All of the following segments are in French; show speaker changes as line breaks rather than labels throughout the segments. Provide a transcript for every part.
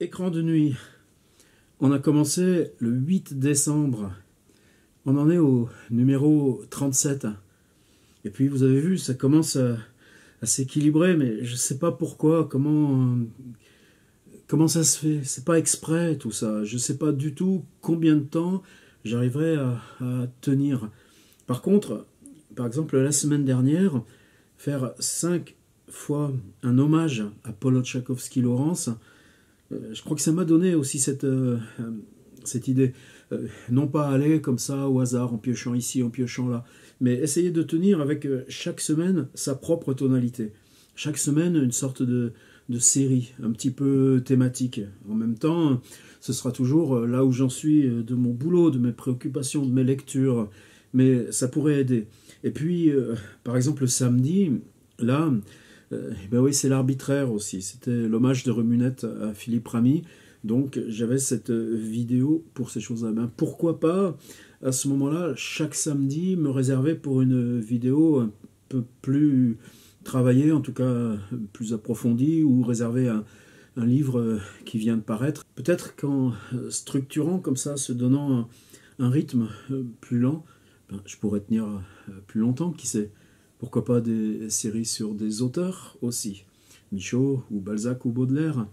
Écran de nuit. On a commencé le 8 décembre. On en est au numéro 37. Et puis vous avez vu, ça commence à s'équilibrer, mais je ne sais pas pourquoi, comment ça se fait. C'est pas exprès tout ça. Je ne sais pas du tout combien de temps j'arriverai à tenir. Par contre, par exemple, la semaine dernière, faire 5 fois un hommage à Paul Tchaikovsky-Lawrence, je crois que ça m'a donné aussi cette idée. Non pas aller comme ça au hasard, en piochant ici, en piochant là, mais essayer de tenir avec chaque semaine sa propre tonalité. Chaque semaine, une sorte de série, un petit peu thématique. En même temps, ce sera toujours là où j'en suis de mon boulot, de mes préoccupations, de mes lectures, mais ça pourrait aider. Et puis, par exemple, le samedi, là, ben oui, c'est l'arbitraire aussi. C'était l'hommage de Remunette à Philippe Ramy. Donc j'avais cette vidéo pour ces choses-là. Ben, pourquoi pas, à ce moment-là, chaque samedi, me réserver pour une vidéo un peu plus travaillée, en tout cas plus approfondie, ou réserver un livre qui vient de paraître. Peut-être qu'en structurant comme ça, se donnant un rythme plus lent, ben, je pourrais tenir plus longtemps, qui sait. Pourquoi pas des séries sur des auteurs aussi, Michaud ou Balzac ou Baudelaire.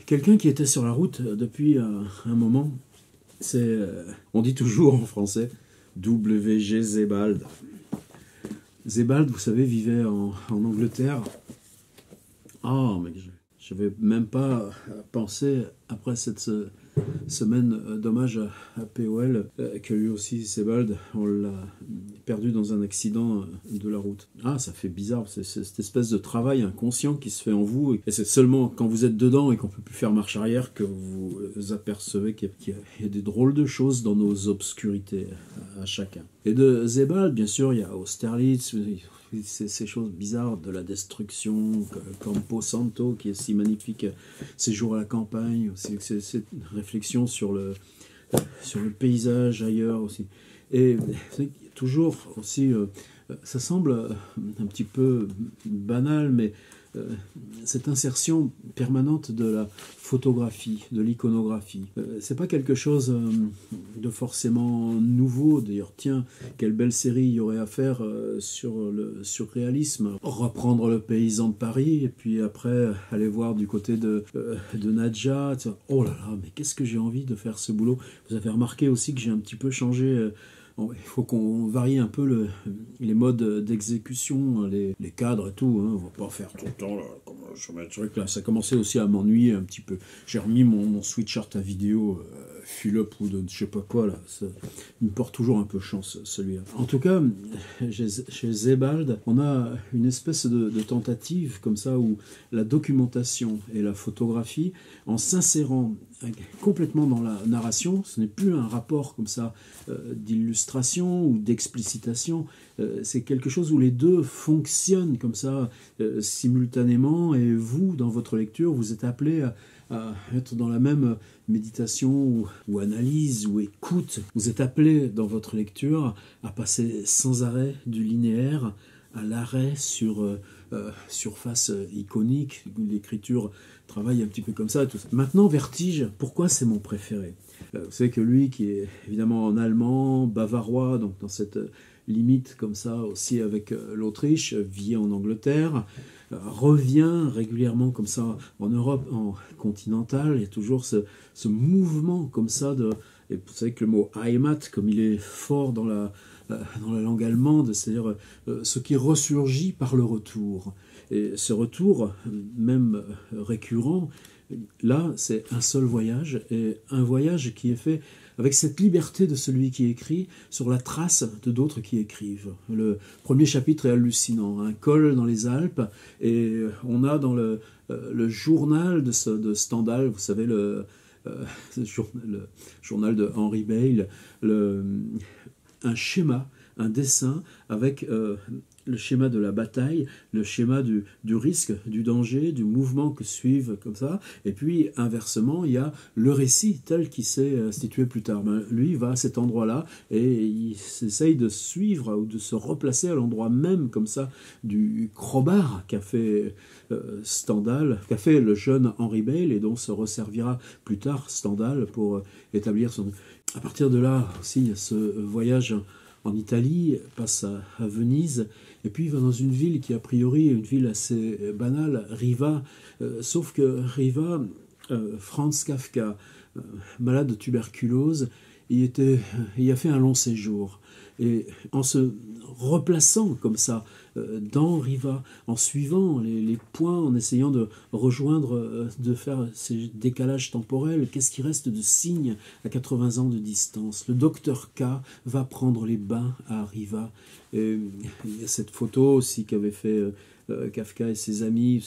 Quelqu'un qui était sur la route depuis un moment, c'est, on dit toujours en français, W.G. Sebald. Sebald, vous savez, vivait en Angleterre. Ah, mais je n'avais même pas pensé, après cette semaine d'hommage à POL, que lui aussi, Sebald, on l'a perdu dans un accident de la route. Ah, ça fait bizarre, c'est cette espèce de travail inconscient qui se fait en vous, et c'est seulement quand vous êtes dedans et qu'on ne peut plus faire marche arrière que vous apercevez qu'il y a des drôles de choses dans nos obscurités à chacun. Et de Sebald, bien sûr, il y a Austerlitz, ces choses bizarres de la destruction, Campo Santo qui est si magnifique, Séjour à la campagne, cette réflexion sur le paysage ailleurs aussi. Et toujours aussi, ça semble un petit peu banal, mais cette insertion permanente de la photographie, de l'iconographie. C'est pas quelque chose de forcément nouveau. D'ailleurs, tiens, quelle belle série il y aurait à faire sur le surréalisme. Reprendre le paysan de Paris, et puis après aller voir du côté de Nadja. Oh là là, mais qu'est-ce que j'ai envie de faire ce boulot. Vous avez remarqué aussi que j'ai un petit peu changé. Il faut qu'on varie un peu les modes d'exécution, les cadres et tout. Hein. On va pas faire tout le temps. Là, c'est vrai que là, ça commençait aussi à m'ennuyer un petit peu. J'ai remis mon sweatshirt à vidéo, Philip ou de je sais pas quoi. Là. Il me porte toujours un peu chance, celui-là. En tout cas, chez Sebald, on a une espèce de tentative comme ça où la documentation et la photographie, en s'insérant complètement dans la narration, ce n'est plus un rapport comme ça d'illustration ou d'explicitation, c'est quelque chose où les deux fonctionnent comme ça simultanément, et vous, dans votre lecture, vous êtes appelé à être dans la même méditation ou analyse ou écoute. Vous êtes appelé dans votre lecture à passer sans arrêt du linéaire à l'arrêt sur surface iconique. L'écriture travaille un petit peu comme ça. Tout ça. Maintenant, Vertige, pourquoi c'est mon préféré? Vous savez que lui, qui est évidemment en allemand, bavarois, donc dans cette limite comme ça aussi avec l'Autriche, vit en Angleterre, revient régulièrement comme ça en Europe en continentale. Il y a toujours ce mouvement comme ça et vous savez que le mot Heimat, comme il est fort dans la langue allemande, c'est-à-dire ce qui ressurgit par le retour. Et ce retour, même récurrent, là, c'est un seul voyage, et un voyage qui est fait avec cette liberté de celui qui écrit sur la trace de d'autres qui écrivent. Le premier chapitre est hallucinant, un col dans les Alpes, et on a dans le journal de Stendhal, vous savez, le journal de Henry Bale, un schéma, un dessin avec le schéma de la bataille, le schéma du risque, du danger, du mouvement que suivent comme ça. Et puis, inversement, il y a le récit tel qu'il s'est situé plus tard. Ben, lui va à cet endroit-là et il essaye de suivre ou de se replacer à l'endroit même, comme ça, du crowbar qu'a fait Stendhal, qu'a fait le jeune Henry Bale et dont se resservira plus tard Stendhal pour établir son... À partir de là, aussi, ce voyage en Italie, passe à Venise, et puis il va dans une ville qui a priori est une ville assez banale, Riva, sauf que Riva, Franz Kafka, malade de tuberculose, il a fait un long séjour. Et en se replaçant comme ça dans Riva, en suivant les points, en essayant de rejoindre, de faire ces décalages temporels, qu'est-ce qui reste de signes à 80 ans de distance? Le docteur K va prendre les bains à Riva. Et il y a cette photo aussi qu'avait fait Kafka et ses amis.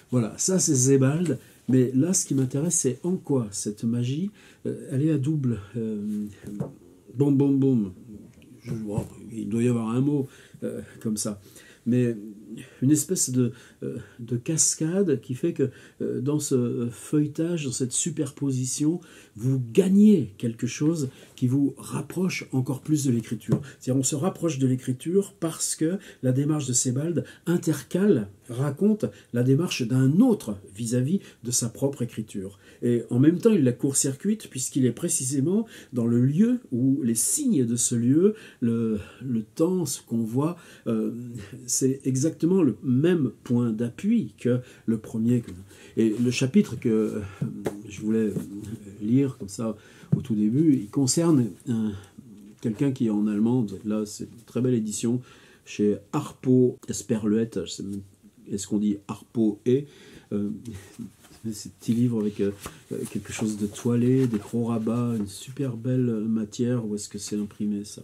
Voilà, ça c'est Sebald. Mais là, ce qui m'intéresse, c'est en quoi cette magie, elle est à double. Boum, boum, boum. Il doit y avoir un mot comme ça. Mais une espèce de cascade qui fait que dans ce feuilletage, dans cette superposition, vous gagnez quelque chose qui vous rapproche encore plus de l'écriture. C'est-à-dire on se rapproche de l'écriture parce que la démarche de Sebald intercale, raconte la démarche d'un autre vis-à-vis de sa propre écriture. Et en même temps, il la court-circuite puisqu'il est précisément dans le lieu où les signes de ce lieu, le temps, ce qu'on voit, c'est exactement le même point d'appui que le premier. Et le chapitre que je voulais lire comme ça au tout début, il concerne quelqu'un qui est en allemand. Là, c'est une très belle édition chez Harpo Esperluet. Est-ce qu'on dit Harpo et ces petits livres avec quelque chose de toilé, des prorabats, une super belle matière. Où est-ce que c'est imprimé ça?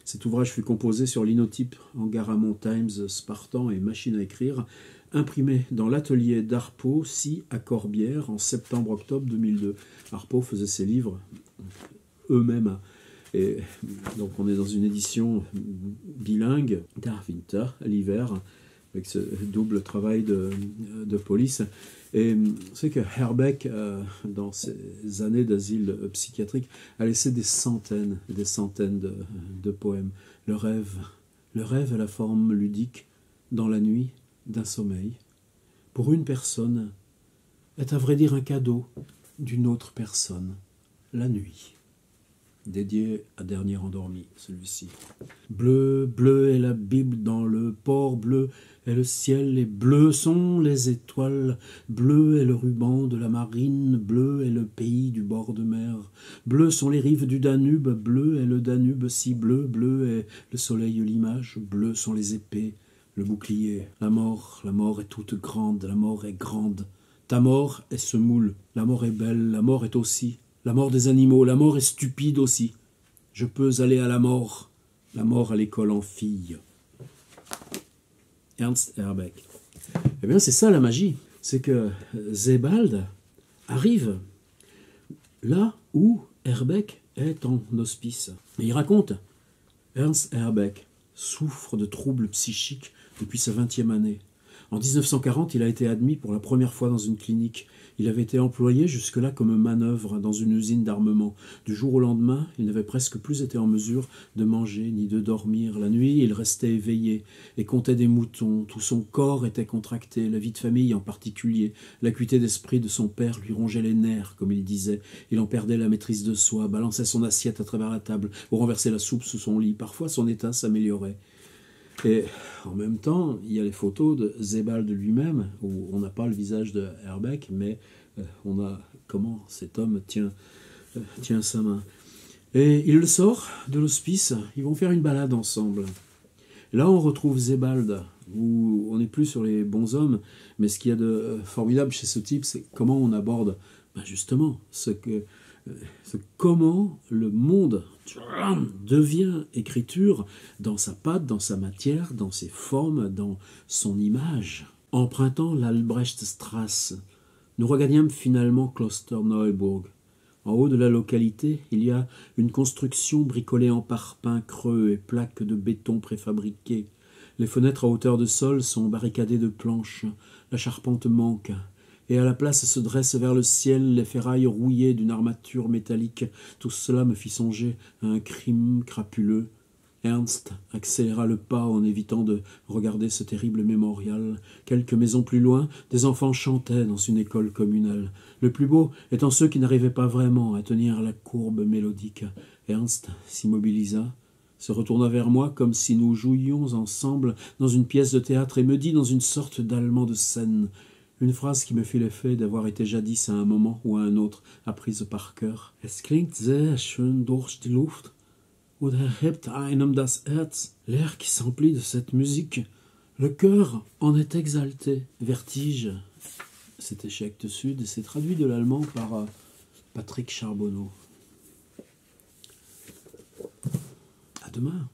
Cet ouvrage fut composé sur linotype en Garamond Times Spartan et machine à écrire, imprimé dans l'atelier d'Harpo, 6 à Corbière, en septembre-octobre 2002. Harpo faisait ses livres eux-mêmes. Et donc on est dans une édition bilingue, d'Arwinter, l'hiver, avec ce double travail de police. Et c'est que Herbeck, dans ses années d'asile psychiatrique, a laissé des centaines de poèmes. Le rêve est la forme ludique, dans la nuit, d'un sommeil. Pour une personne, est à vrai dire un cadeau d'une autre personne, la nuit. Dédié à Dernier Endormi, celui-ci. Bleu, bleu est la Bible dans le port, bleu est le ciel, et bleu sont les étoiles, bleu est le ruban de la marine, bleu est le pays du bord de mer, bleu sont les rives du Danube, bleu est le Danube si bleu, bleu est le soleil l'image, bleu sont les épées, le bouclier. La mort est toute grande, la mort est grande, ta mort est ce moule, la mort est belle, la mort est aussi. La mort des animaux, la mort est stupide aussi. Je peux aller à la mort à l'école en fille. Ernst Herbeck. Eh bien, c'est ça la magie. C'est que Sebald arrive là où Herbeck est en hospice. Et il raconte, Ernst Herbeck souffre de troubles psychiques depuis sa 20e année. En 1940, il a été admis pour la première fois dans une clinique. Il avait été employé jusque-là comme manœuvre dans une usine d'armement. Du jour au lendemain, il n'avait presque plus été en mesure de manger ni de dormir. La nuit, il restait éveillé et comptait des moutons. Tout son corps était contracté, la vie de famille en particulier. L'acuité d'esprit de son père lui rongeait les nerfs, comme il disait. Il en perdait la maîtrise de soi, balançait son assiette à travers la table ou renversait la soupe sous son lit. Parfois, son état s'améliorait. Et en même temps, il y a les photos de Sebald lui-même, où on n'a pas le visage de Herbeck, mais on a comment cet homme tient sa main. Et il le sort de l'hospice, ils vont faire une balade ensemble. Et là, on retrouve Sebald, où on n'est plus sur les bons hommes, mais ce qu'il y a de formidable chez ce type, c'est comment on aborde justement comment le monde devient écriture dans sa patte, dans sa matière, dans ses formes, dans son image. Empruntant l'Albrechtstrasse, nous regagnâmes finalement Klosterneuburg. En haut de la localité, il y a une construction bricolée en parpaings creux et plaques de béton préfabriquées. Les fenêtres à hauteur de sol sont barricadées de planches. La charpente manque. Et à la place se dressent vers le ciel les ferrailles rouillées d'une armature métallique. Tout cela me fit songer à un crime crapuleux. Ernst accéléra le pas en évitant de regarder ce terrible mémorial. Quelques maisons plus loin, des enfants chantaient dans une école communale. Le plus beau étant ceux qui n'arrivaient pas vraiment à tenir la courbe mélodique. Ernst s'immobilisa, se retourna vers moi comme si nous jouions ensemble dans une pièce de théâtre et me dit dans une sorte d'allemand de scène une phrase qui me fit l'effet d'avoir été jadis à un moment ou à un autre apprise par cœur. Es klingt sehr schön durch die Luft. Oder hebt einem das Herz, l'air qui s'emplit de cette musique. Le cœur en est exalté. Vertige. C'était chez Actes Sud et c'est traduit de l'allemand par Patrick Charbonneau. À demain.